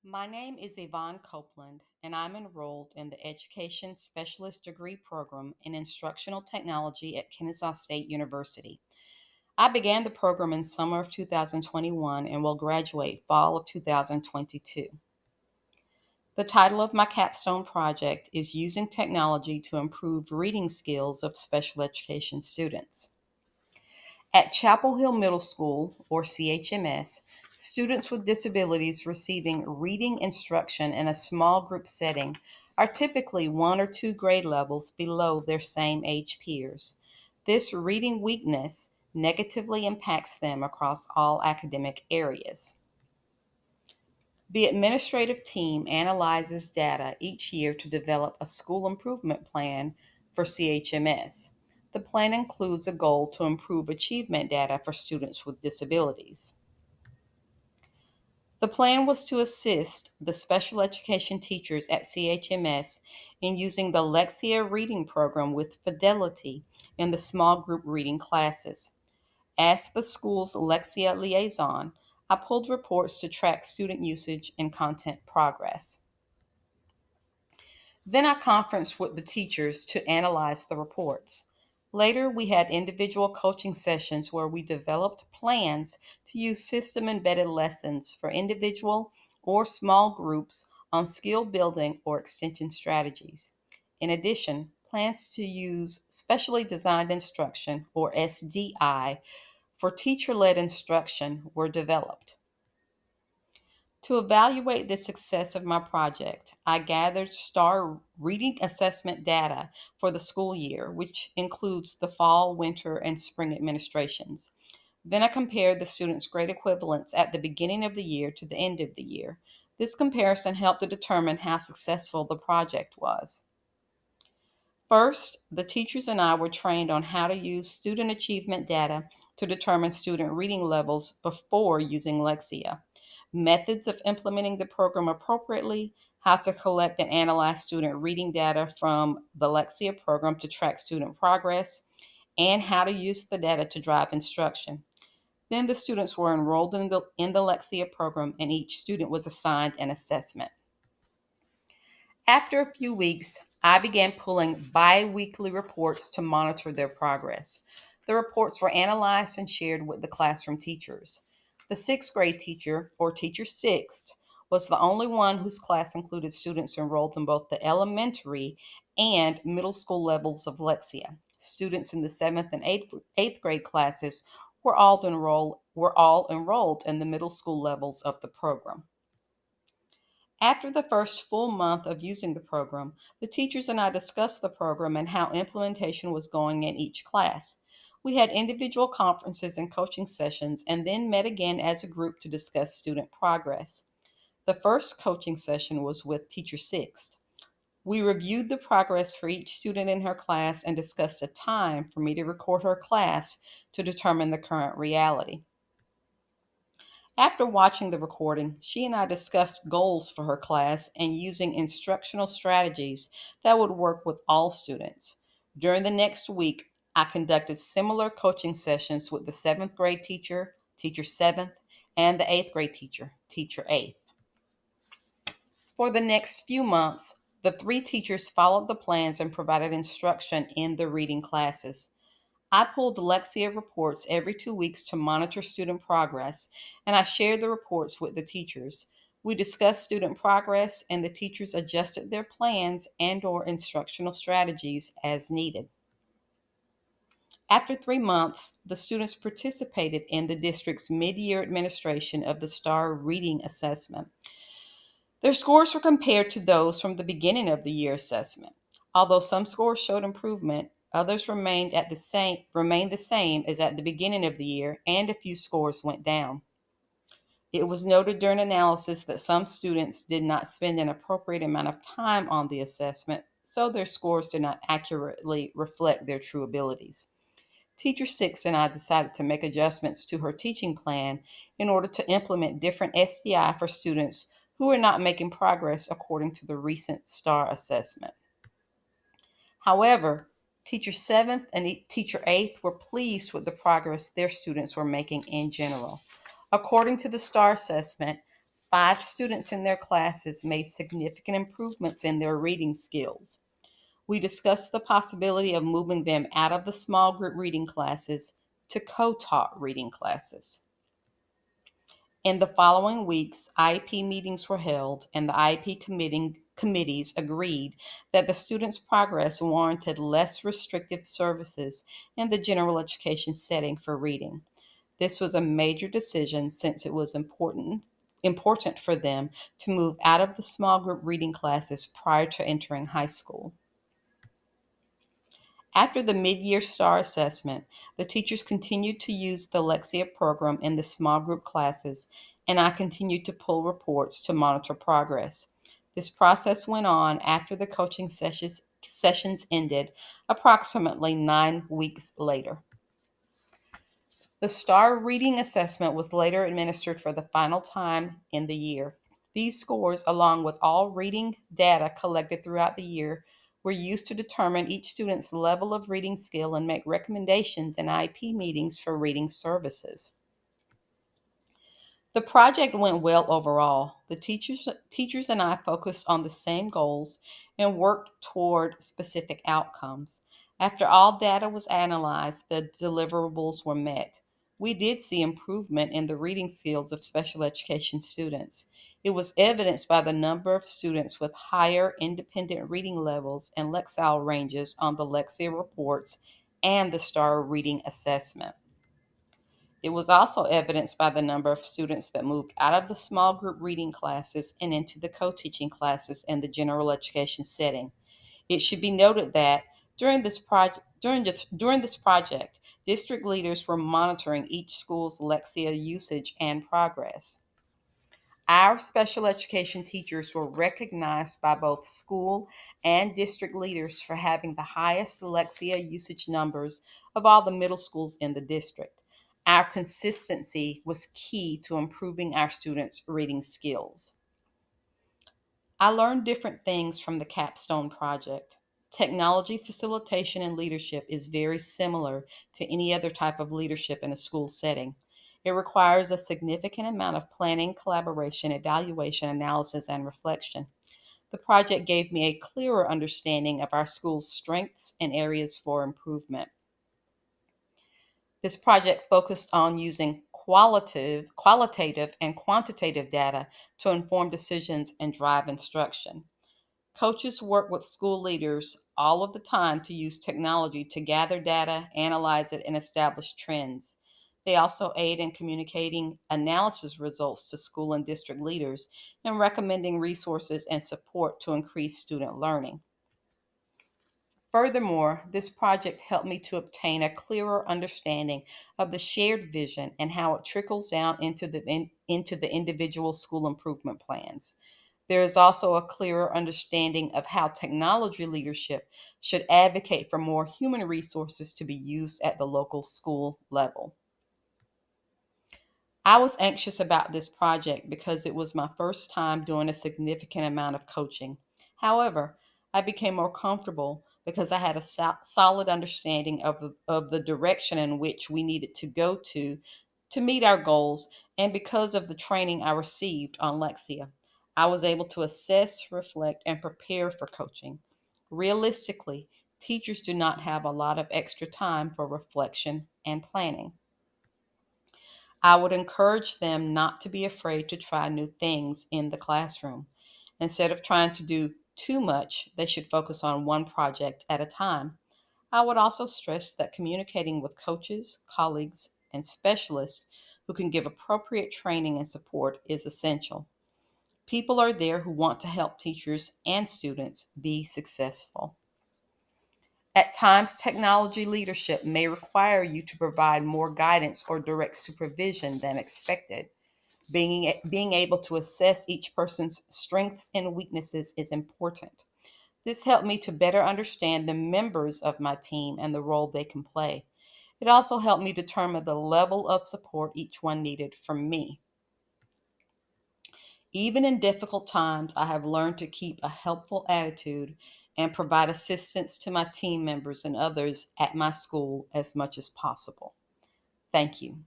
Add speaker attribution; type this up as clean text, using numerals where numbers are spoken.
Speaker 1: My name is Yvonne Copeland, and I'm enrolled in the Education Specialist Degree Program in Instructional Technology at Kennesaw State University. I began the program in summer of 2021 and will graduate fall of 2022. The title of my capstone project is Using Technology to Improve Reading Skills of Special Education Students. At Chapel Hill Middle School, or CHMS, students with disabilities receiving reading instruction in a small group setting are typically one or two grade levels below their same age peers. This reading weakness negatively impacts them across all academic areas. The administrative team analyzes data each year to develop a school improvement plan for CHMS. The plan includes a goal to improve achievement data for students with disabilities. The plan was to assist the special education teachers at CHMS in using the Lexia reading program with fidelity in the small group reading classes. As the school's Lexia liaison, I pulled reports to track student usage and content progress. Then I conferenced with the teachers to analyze the reports. Later, we had individual coaching sessions where we developed plans to use system embedded lessons for individual or small groups on skill building or extension strategies. In addition, plans to use specially designed instruction or SDI for teacher led instruction were developed. To evaluate the success of my project, I gathered STAR reading assessment data for the school year, which includes the fall, winter, and spring administrations. Then I compared the students' grade equivalents at the beginning of the year to the end of the year. This comparison helped to determine how successful the project was. First, the teachers and I were trained on how to use student achievement data to determine student reading levels before using Lexia, methods of implementing the program appropriately, how to collect and analyze student reading data from the Lexia program to track student progress, and how to use the data to drive instruction. Then the students were enrolled in the Lexia program, and each student was assigned an assessment. After a few weeks, I began pulling bi weekly reports to monitor their progress. The reports were analyzed and shared with the classroom teachers. The sixth grade teacher, or teacher sixth, was the only one whose class included students enrolled in both the elementary and middle school levels of Lexia. Students in the seventh and eighth grade classes were all enrolled in the middle school levels of the program. After the first full month of using the program, the teachers and I discussed the program and how implementation was going in each class. We had individual conferences and coaching sessions and then met again as a group to discuss student progress. The first coaching session was with Teacher Sixth. We reviewed the progress for each student in her class and discussed a time for me to record her class to determine the current reality. After watching the recording, she and I discussed goals for her class and using instructional strategies that would work with all students. During the next week, I conducted similar coaching sessions with the seventh grade teacher, teacher seventh, and the eighth grade teacher, teacher eighth. For the next few months, the three teachers followed the plans and provided instruction in the reading classes. I pulled Lexia reports every 2 weeks to monitor student progress, and I shared the reports with the teachers. We discussed student progress, and the teachers adjusted their plans and/or instructional strategies as needed. After 3 months, the students participated in the district's mid-year administration of the STAR reading assessment. Their scores were compared to those from the beginning of the year assessment. Although some scores showed improvement, others remained the same as at the beginning of the year, and a few scores went down. It was noted during analysis that some students did not spend an appropriate amount of time on the assessment, so their scores did not accurately reflect their true abilities. Teacher Six and I decided to make adjustments to her teaching plan in order to implement different SDI for students who are not making progress according to the recent STAR assessment. However, Teacher 7th and Teacher 8th were pleased with the progress their students were making in general. According to the STAR assessment, 5 students in their classes made significant improvements in their reading skills. We discussed the possibility of moving them out of the small group reading classes to co-taught reading classes. In the following weeks, IEP meetings were held, and the IEP committees agreed that the students' progress warranted less restrictive services in the general education setting for reading. This was a major decision since it was important for them to move out of the small group reading classes prior to entering high school. After the mid-year STAR assessment, the teachers continued to use the Lexia program in the small group classes, and I continued to pull reports to monitor progress. This process went on after the coaching sessions ended, approximately 9 weeks later. The STAR reading assessment was later administered for the final time in the year. These scores, along with all reading data collected throughout the year, were used to determine each student's level of reading skill and make recommendations in IEP meetings for reading services. The project went well overall. The teachers and I focused on the same goals and worked toward specific outcomes. After all data was analyzed, the deliverables were met. We did see improvement in the reading skills of special education students. It was evidenced by the number of students with higher independent reading levels and Lexile ranges on the Lexia reports and the STAR reading assessment. It was also evidenced by the number of students that moved out of the small group reading classes and into the co-teaching classes in the general education setting. It should be noted that during this project, district leaders were monitoring each school's Lexia usage and progress. Our special education teachers were recognized by both school and district leaders for having the highest Lexia usage numbers of all the middle schools in the district. Our consistency was key to improving our students' reading skills. I learned different things from the Capstone project. Technology facilitation and leadership is very similar to any other type of leadership in a school setting. It requires a significant amount of planning, collaboration, evaluation, analysis, and reflection. The project gave me a clearer understanding of our school's strengths and areas for improvement. This project focused on using qualitative, and quantitative data to inform decisions and drive instruction. Coaches work with school leaders all of the time to use technology to gather data, analyze it, and establish trends. They also aid in communicating analysis results to school and district leaders and recommending resources and support to increase student learning. Furthermore, this project helped me to obtain a clearer understanding of the shared vision and how it trickles down into the individual school improvement plans. There is also a clearer understanding of how technology leadership should advocate for more human resources to be used at the local school level. I was anxious about this project because it was my first time doing a significant amount of coaching. However, I became more comfortable because I had a solid understanding of the direction in which we needed to go to meet our goals, and because of the training I received on Lexia. I was able to assess, reflect, and prepare for coaching. Realistically, teachers do not have a lot of extra time for reflection and planning. I would encourage them not to be afraid to try new things in the classroom. Instead of trying to do too much, they should focus on one project at a time. I would also stress that communicating with coaches, colleagues, and specialists who can give appropriate training and support is essential. People are there who want to help teachers and students be successful. At times, technology leadership may require you to provide more guidance or direct supervision than expected. Being able to assess each person's strengths and weaknesses is important. This helped me to better understand the members of my team and the role they can play. It also helped me determine the level of support each one needed from me. Even in difficult times, I have learned to keep a helpful attitude and provide assistance to my team members and others at my school as much as possible. Thank you.